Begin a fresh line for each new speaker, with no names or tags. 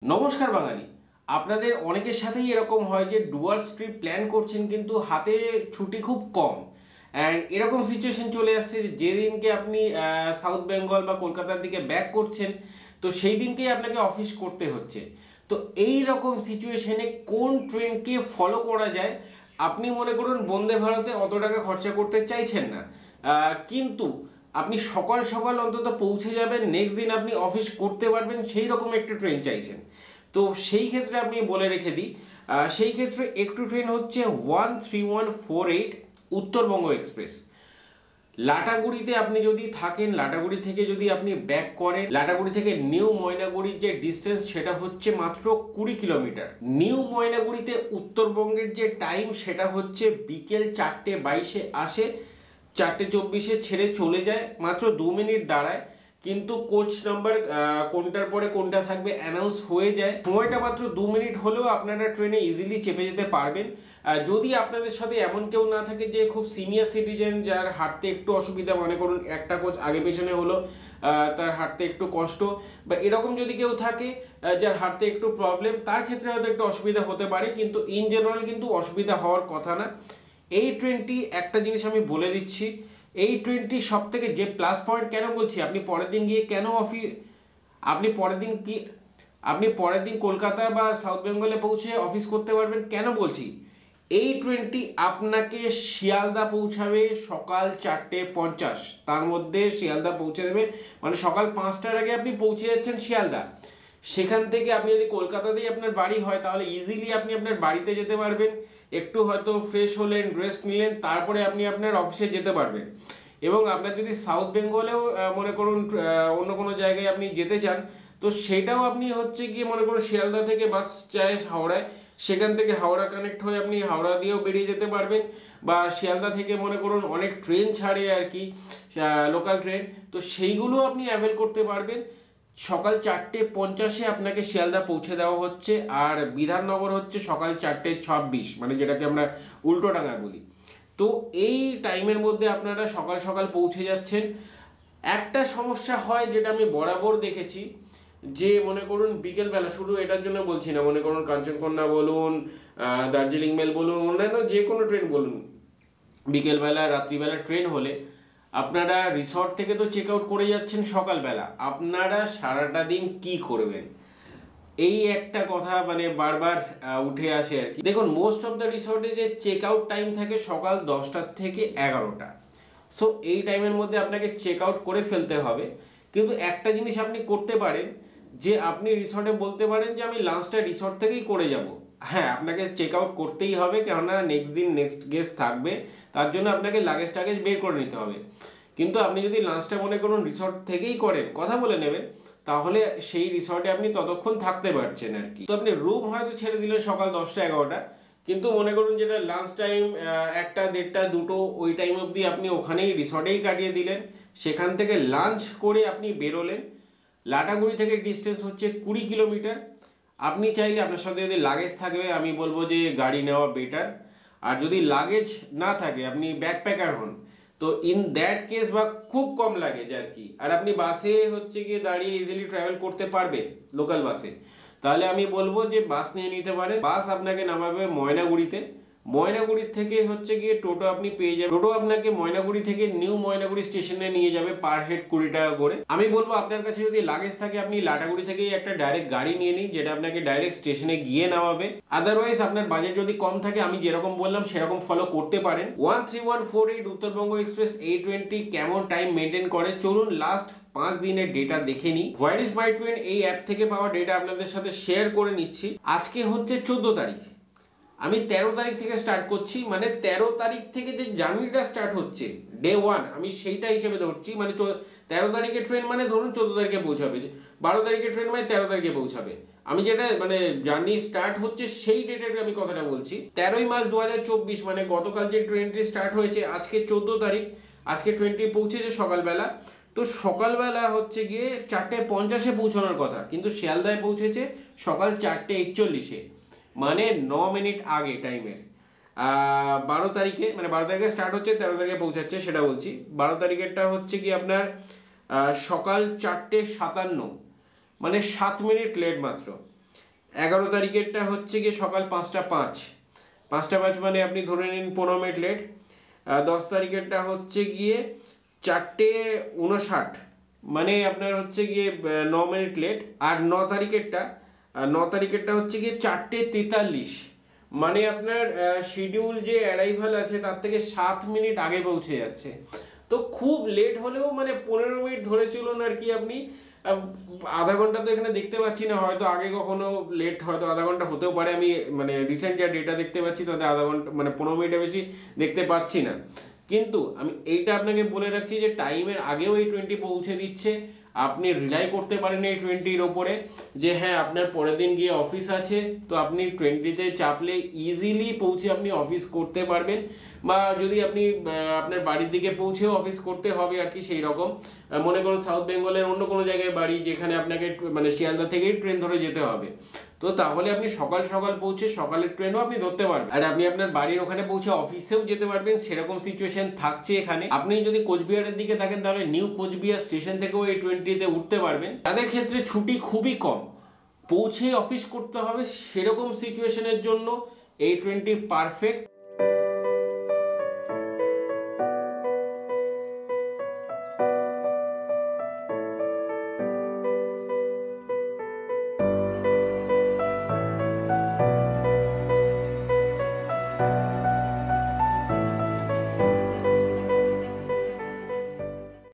নমস্কার বাঙালি। আপনাদের অনেকের সাথেই এরকম হয় যে ডুয়াল ট্রিপ প্ল্যান করছেন কিন্তু হাতে ছুটি খুব কম। অ্যান্ড এরকম সিচুয়েশন চলে আসছে যে যেদিনকে আপনি সাউথ বেঙ্গল বা কলকাতার দিকে ব্যাক করছেন, তো সেই দিনকেই আপনাকে অফিস করতে হচ্ছে। তো এই রকম সিচুয়েশনে কোন ট্রেনকে ফলো করা যায়? আপনি মনে করুন বন্দে ভারতে অত টাকা খরচা করতে চাইছেন না, কিন্তু আপনি সকাল সকাল অন্তত পৌঁছে যাবেন, নেক্সট দিন আপনি অফিস করতে পারবেন, সেই রকম একটা ট্রেন চাইছেন। তো সেই ক্ষেত্রে আপনি বলে রেখে দিই, সেই ক্ষেত্রে একটু ট্রেন হচ্ছে 13148 উত্তরবঙ্গ এক্সপ্রেস। লাটাগুড়িতে আপনি যদি থাকেন, লাটাগুড়ি থেকে যদি আপনি ব্যাক করেন, লাটাগুড়ি থেকে নিউ ময়নাগুড়ির যে ডিস্টেন্স সেটা হচ্ছে মাত্র 20 কিলোমিটার। নিউ ময়নাগুড়িতে উত্তরবঙ্গের যে টাইম সেটা হচ্ছে বিকেল 4:22 আসে, 4:24 ছেড়ে চলে যায়, মাত্র 2 মিনিট দাঁড়ায়। কিন্তু কোচ নাম্বার কোনটার পরে কোনটা থাকবে অ্যানাউন্স হয়ে যায়, সময়টা মাত্র 2 মিনিট হলেও আপনারা ট্রেনে ইজিলি চেপে যেতে পারবেন। যদি আপনাদের সাথে এমন কেউ না থাকে যে খুব সিনিয়র সিটিজেন, যার হাঁটতে একটু অসুবিধা, মনে করুন একটা কোচ আগে পেছনে হলো, তার হাঁটতে একটু কষ্ট, বা এরকম যদি কেউ থাকে যার হাঁটতে একটু প্রবলেম, তার ক্ষেত্রে হয়তো একটু অসুবিধা হতে পারে, কিন্তু ইন জেনারেল কিন্তু অসুবিধা হওয়ার কথা না। এই ট্রেনটি একটা জিনিস আমি বলে দিচ্ছি, এই ট্রেনটি সব থেকে যে প্লাস পয়েন্ট কেন বলছি, আপনি পরের দিন গিয়ে কেন আপনি পরের দিন কি আপনি পরের দিন কলকাতা বা সাউথ বেঙ্গলে পৌঁছে অফিস করতে পারবেন কেন বলছি, এই ট্রেনটি আপনাকে শিয়ালদা পৌঁছাবে সকাল 4:50, তার মধ্যে শিয়ালদা পৌঁছে দেবে, মানে সকাল 5টার আগে আপনি পৌঁছে যাচ্ছেন শিয়ালদা। সেখান থেকে আপনি যদি কলকাতাতেই আপনার বাড়ি হয় তাহলে ইজিলি আপনি আপনার বাড়িতে যেতে পারবেন, একটু হয়তো ফ্রেশ হলেন, রেস্ট নিলেন, তারপরে আপনি আপনার অফিসে যেতে পারবেন। এবং আপনার যদি সাউথ বেঙ্গলেও মনে করুন অন্য কোনো জায়গায় আপনি যেতে চান, তো সেটাও আপনি হচ্ছে গিয়ে মনে করুন শিয়ালদা থেকে বাস যায় হাওড়ায়, সেখান থেকে হাওড়া কানেক্ট হয়ে আপনি হাওড়া দিয়েও বেরিয়ে যেতে পারবেন, বা শিয়ালদা থেকে মনে করুন অনেক ট্রেন ছাড়ে আর কি, লোকাল ট্রেন, তো সেইগুলো আপনি অ্যাভেল করতে পারবেন। সকাল 4:50 আপনাকে শিয়ালদা পৌঁছে দেওয়া হচ্ছে, আর বিধাননগর হচ্ছে সকাল 4:26, মানে যেটাকে আমরা উল্টোডাঙা বলি। তো এই টাইমের মধ্যে আপনারা সকাল সকাল পৌঁছে যাচ্ছেন। একটা সমস্যা হয় যেটা আমি বরাবর দেখেছি, যে মনে করুন বিকেলবেলা, শুধু এটার জন্য বলছি না, মনে করুন কাঞ্চনকন্যা বলুন, দার্জিলিং মেল বলুন, অন্যান্য যে কোনো ট্রেন বলুন, বিকেলবেলা রাত্রিবেলা ট্রেন হলে আপনারা রিসর্ট থেকে তো চেক আউট করে যাচ্ছেন সকালবেলা, আপনারা সারাটা দিন কি করবেন, এই একটা কথা মানে বারবার উঠে আসে আর কি। দেখুন, মোস্ট অফ দ্য রিসর্টে যে চেক আউট টাইম থাকে সকাল 10টা থেকে 11টা, সো এই টাইমের মধ্যে আপনাকে চেক আউট করে ফেলতে হবে। কিন্তু একটা জিনিস আপনি করতে পারেন, যে আপনি রিসর্টে বলতে পারেন যে আমি লাঞ্চটা রিসর্ট থেকেই করে যাব। হ্যাঁ, আপনাকে চেক আউট করতেই হবে, কেননা নেক্সট দিন নেক্সট গেস্ট থাকবে, তার জন্য আপনাকে লাগেজ টাগেজ বের করে নিতে হবে। কিন্তু আপনি যদি লাঞ্চটা মনে করুন রিসর্ট থেকেই করেন, কথা বলে নেবেন, তাহলে সেই রিসর্টে আপনি ততক্ষণ থাকতে পারছেন আর কি। তো আপনি রুম হয়তো ছেড়ে দিলেন সকাল 10টা 11টা, কিন্তু মনে করুন যেটা লাঞ্চ টাইম 1টা 1:30 2টো, ওই টাইম অবধি আপনি ওখানেই রিসর্টেই কাটিয়ে দিলেন। সেখান থেকে লাঞ্চ করে আপনি বেরোলেন। লাটাগুড়ি থেকে ডিস্টেন্স হচ্ছে 20 কিলোমিটার। আপনি চাইলে, আপনার সাথে যদি লাগেজ থাকবে, আমি বলবো যে গাড়ি নেওয়া বেটার। আর যদি লাগেজ না থাকে, আপনি ব্যাকপ্যাকার হন, তো ইন দ্যাট কেস, বা খুব কম লাগেজ আর কি, আর আপনি বাসে হচ্ছে গিয়ে দাঁড়িয়ে ইজিলি ট্রাভেল করতে পারবেন লোকাল বাসে, তাহলে আমি বলবো যে বাস নিয়ে নিতে পারেন। বাস আপনাকে নামাবে ময়নাগুড়িতে, ময়নাগুড়ির থেকে হচ্ছে গিয়ে টোটো আপনি পেয়ে যাবেন। টোটো আপনাকে ময়নাগুড়ি থেকে নিউ ময়নাগুড়ি স্টেশনে নিয়ে যাবে, পার হেড 20 টাকা করে। আমি বলবো আপনার কাছে যদি লাগেজ থাকে, আপনি লাটাগুড়ি থেকেই একটা ডাইরেক্ট গাড়ি নিয়ে নিন, যেটা আপনাকে ডাইরেক্ট স্টেশনে গিয়ে নামাবে। আদারওয়াইজ আপনার বাজেট যদি কম থাকে, আমি যেরকম বললাম সেরকম ফলো করতে পারেন। 13148 উত্তরবঙ্গ এক্সপ্রেস A20 কেমন টাইম মেনটেন করে, চলুন লাস্ট 5 দিনের ডেটা দেখে নিই। হোয়ার ইজ মাই ট্রেন এই অ্যাপ থেকে পাওয়া ডেটা আপনাদের সাথে শেয়ার করে নিচ্ছি। আজকে হচ্ছে 14 তারিখ, আমি 13 তারিখ থেকে স্টার্ট করছি, মানে 13 তারিখ থেকে যে জার্নিটা স্টার্ট হচ্ছে ডে 1, আমি সেইটা হিসেবে ধরছি। মানে 13 তারিখে ট্রেন মানে ধরুন 14 তারিখে পৌঁছাবে, 12 তারিখে ট্রেন মানে 13 তারিখে পৌঁছাবে। আমি যেটা মানে জার্নি স্টার্ট হচ্ছে সেই ডেটের আমি কথাটা বলছি। 13ই মার্চ 2024, মানে গতকাল যে ট্রেনটি স্টার্ট হয়েছে, আজকে 14 তারিখ, আজকে ট্রেনটি পৌঁছেছে সকালবেলা। তো সকালবেলা হচ্ছে গিয়ে 4:50 পৌঁছানোর কথা, কিন্তু শিয়ালদায় পৌঁছেছে সকাল 4:41, মানে 9 মিনিট আগে টাইমের। 12 তারিখে, মানে 12 তারিখে স্টার্ট হচ্ছে, 13 তারিখে পৌঁছাচ্ছে সেটা বলছি। 12 তারিখেরটা হচ্ছে কি আপনার সকাল 4:57, মানে 7 মিনিট লেট মাত্র। 11 তারিখেরটা হচ্ছে গিয়ে সকাল 5:05, 5:05 মানে আপনি ধরে নিন 15 মিনিট লেট। 10 তারিখেরটা হচ্ছে গিয়ে 4:59, মানে আপনার হচ্ছে গিয়ে 9 মিনিট লেট। আর 9 তারিখেরটা হচ্ছে গিয়ে 4:43, মানে আপনার শিডিউল যে অ্যারাইভাল আছে তার থেকে 7 মিনিট আগে পৌঁছে যাচ্ছে। তো খুব লেট হলেও মানে 15 মিনিট ধরে চলুন আর কি আপনি। আধা ঘন্টা তো এখানে দেখতে পাচ্ছি না, হয়তো আগে কখনো লেট হয়তো আধা ঘন্টা হতেও পারে, আমি মানে রিসেন্ট যা ডেটা দেখতে পাচ্ছি তাতে আধা ঘন্টা মানে 15 মিনিটের বেশি দেখতে পাচ্ছি না। কিন্তু আমি এইটা আপনাকে বলে রাখছি যে টাইমের আগেও এই 20 পৌঁছে দিচ্ছে। আপনি রিলাই করতে পারেন এই 20-র ওপরে যে হ্যাঁ আপনার পরের দিন গিয়ে অফিস আছে, তো আপনি 20-তে চাপলে ইজিলি পৌঁছে আপনি অফিস করতে পারবেন। বা যদি আপনি আপনার বাড়ির দিকে পৌঁছেও অফিস করতে হবে আর কি, সেই রকম মনে করুন সাউথ বেঙ্গলের অন্য কোনো জায়গায় বাড়ি, যেখানে আপনাকে মানে শিয়ালদা থেকেই ট্রেন ধরে যেতে হবে, তো তাহলে আপনি সকাল সকাল পৌঁছে সকালের ট্রেনও আপনি ধরতে পারবেন, আর আপনি আপনার বাড়ির ওখানে পৌঁছে অফিসেও যেতে পারবেন, সেরকম সিচুয়েশন থাকছে এখানে। আপনি যদি কোচবিহারের দিকে থাকেন তাহলে নিউ কোচবিহার স্টেশন থেকেও এই 20-তে উঠতে পারবেন। তাদের ক্ষেত্রে ছুটি খুবই কম, পৌঁছে অফিস করতে হবে সেরকম সিচুয়েশনের জন্য এই 20 পারফেক্ট।